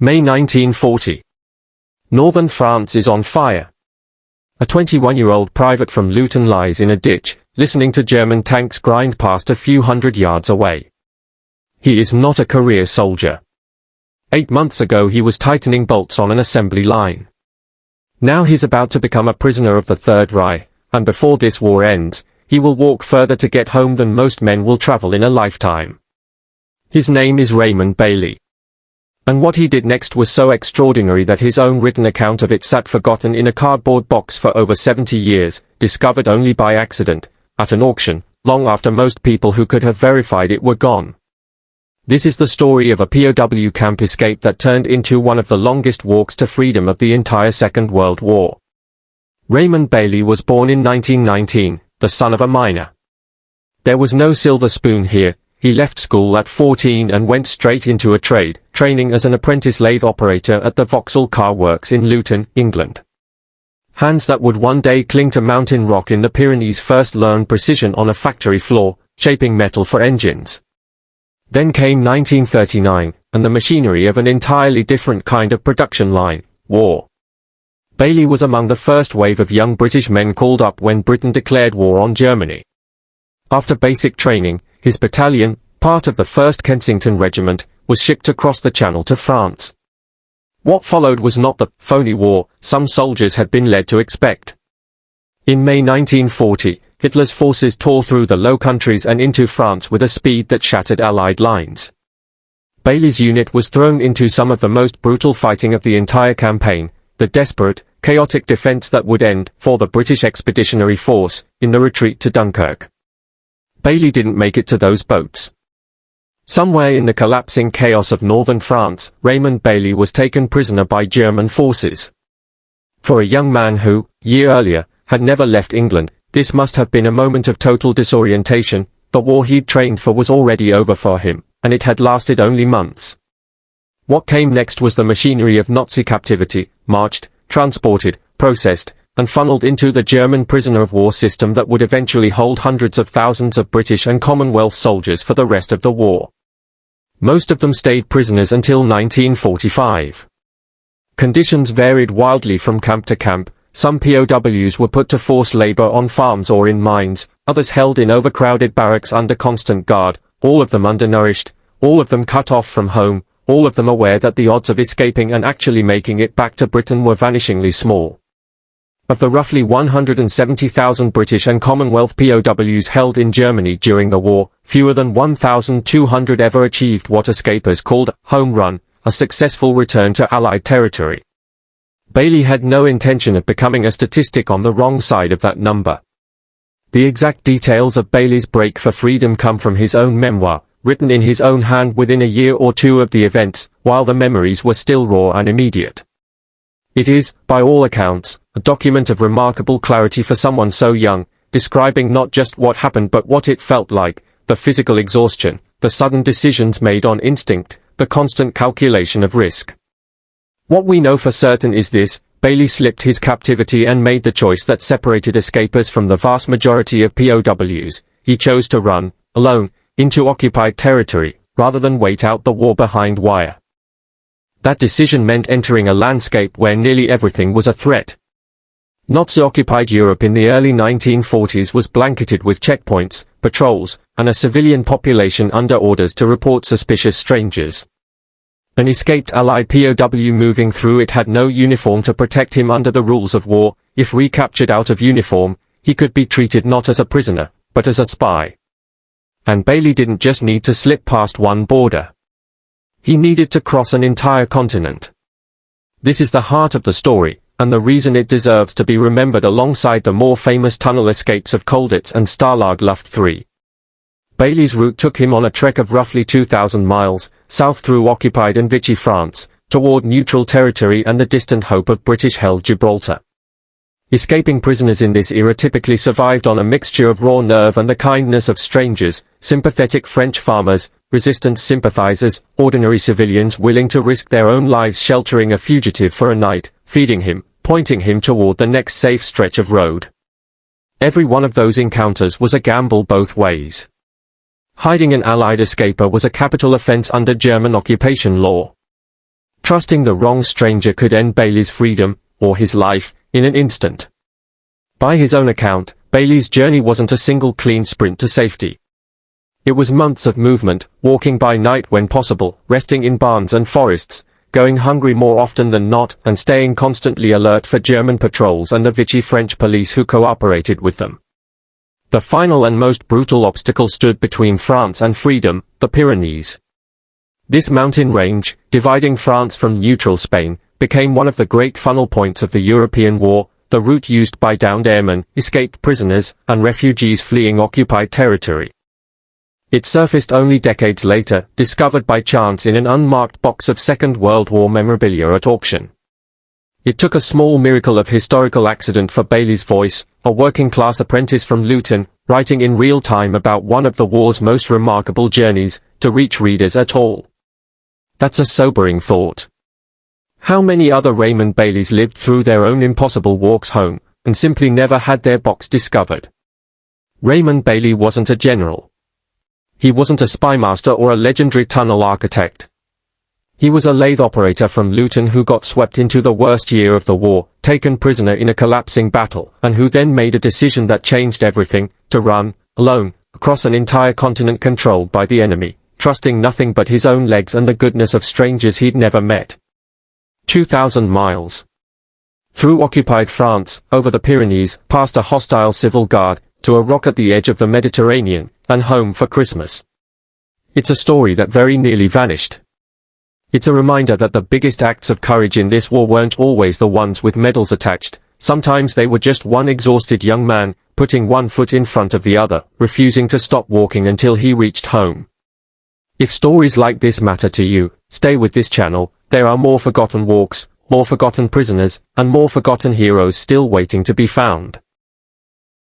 May 1940. Northern France is on fire. A 21-year-old private from Luton lies in a ditch, listening to German tanks grind past a few hundred yards away. He is not a career soldier. 8 months ago he was tightening bolts on an assembly line. Now he's about to become a prisoner of the Third Reich, and before this war ends, he will walk further to get home than most men will travel in a lifetime. His name is Raymond Bailey. And what he did next was so extraordinary that his own written account of it sat forgotten in a cardboard box for over 70 years, discovered only by accident, at an auction, long after most people who could have verified it were gone. This is the story of a POW camp escape that turned into one of the longest walks to freedom of the entire Second World War. Raymond Bailey was born in 1919, the son of a miner. There was no silver spoon here. He left school at 14 and went straight into a trade, training as an apprentice lathe operator at the Vauxhall Car Works in Luton, England. Hands that would one day cling to mountain rock in the Pyrenees first learned precision on a factory floor, shaping metal for engines. Then came 1939, and the machinery of an entirely different kind of production line, war. Bailey was among the first wave of young British men called up when Britain declared war on Germany. After basic training, his battalion, part of the 1st Kensington Regiment, was shipped across the Channel to France. What followed was not the phony war some soldiers had been led to expect. In May 1940, Hitler's forces tore through the Low Countries and into France with a speed that shattered Allied lines. Bailey's unit was thrown into some of the most brutal fighting of the entire campaign, the desperate, chaotic defense that would end, for the British Expeditionary Force, in the retreat to Dunkirk. Bailey didn't make it to those boats. Somewhere in the collapsing chaos of northern France, Raymond Bailey was taken prisoner by German forces. For a young man who, year earlier, had never left England, this must have been a moment of total disorientation. The war he'd trained for was already over for him, and it had lasted only months. What came next was the machinery of Nazi captivity, marched, transported, processed, and funneled into the German prisoner of war system that would eventually hold hundreds of thousands of British and Commonwealth soldiers for the rest of the war. Most of them stayed prisoners until 1945. Conditions varied wildly from camp to camp. Some POWs were put to forced labor on farms or in mines, others held in overcrowded barracks under constant guard, all of them undernourished, all of them cut off from home, all of them aware that the odds of escaping and actually making it back to Britain were vanishingly small. Of the roughly 170,000 British and Commonwealth POWs held in Germany during the war, fewer than 1,200 ever achieved what escapers called home run, a successful return to Allied territory. Bailey had no intention of becoming a statistic on the wrong side of that number. The exact details of Bailey's break for freedom come from his own memoir, written in his own hand within a year or two of the events, while the memories were still raw and immediate. It is, by all accounts, a document of remarkable clarity for someone so young, describing not just what happened but what it felt like, the physical exhaustion, the sudden decisions made on instinct, the constant calculation of risk. What we know for certain is this: Bailey slipped his captivity and made the choice that separated escapers from the vast majority of POWs. He chose to run, alone, into occupied territory, rather than wait out the war behind wire. That decision meant entering a landscape where nearly everything was a threat. Nazi-occupied Europe in the early 1940s was blanketed with checkpoints, patrols, and a civilian population under orders to report suspicious strangers. An escaped Allied POW moving through it had no uniform to protect him under the rules of war. If recaptured out of uniform, he could be treated not as a prisoner, but as a spy. And Bailey didn't just need to slip past one border. He needed to cross an entire continent. This is the heart of the story, and the reason it deserves to be remembered alongside the more famous tunnel escapes of Colditz and Stalag Luft 3. Bailey's route took him on a trek of roughly 2,000 miles, south through occupied and Vichy France, toward neutral territory and the distant hope of British-held Gibraltar. Escaping prisoners in this era typically survived on a mixture of raw nerve and the kindness of strangers, sympathetic French farmers, resistant sympathizers, ordinary civilians willing to risk their own lives sheltering a fugitive for a night, feeding him, pointing him toward the next safe stretch of road. Every one of those encounters was a gamble both ways. Hiding an Allied escaper was a capital offense under German occupation law. Trusting the wrong stranger could end Bailey's freedom, or his life, in an instant. By his own account, Bailey's journey wasn't a single clean sprint to safety. It was months of movement, walking by night when possible, resting in barns and forests, going hungry more often than not, and staying constantly alert for German patrols and the Vichy French police who cooperated with them. The final and most brutal obstacle stood between France and freedom, the Pyrenees. This mountain range, dividing France from neutral Spain, became one of the great funnel points of the European war, the route used by downed airmen, escaped prisoners, and refugees fleeing occupied territory. It surfaced only decades later, discovered by chance in an unmarked box of Second World War memorabilia at auction. It took a small miracle of historical accident for Bailey's voice, a working-class apprentice from Luton, writing in real time about one of the war's most remarkable journeys, to reach readers at all. That's a sobering thought. How many other Raymond Baileys lived through their own impossible walks home, and simply never had their box discovered? Raymond Bailey wasn't a general. He wasn't a spymaster or a legendary tunnel architect. He was a lathe operator from Luton who got swept into the worst year of the war, taken prisoner in a collapsing battle, and who then made a decision that changed everything, to run, alone, across an entire continent controlled by the enemy, trusting nothing but his own legs and the goodness of strangers he'd never met. 2,000 miles. Through occupied France, over the Pyrenees, past a hostile civil guard, to a rock at the edge of the Mediterranean, and home for Christmas. It's a story that very nearly vanished. It's a reminder that the biggest acts of courage in this war weren't always the ones with medals attached. Sometimes they were just one exhausted young man, putting one foot in front of the other, refusing to stop walking until he reached home. If stories like this matter to you, stay with this channel. There are more forgotten walks, more forgotten prisoners, and more forgotten heroes still waiting to be found.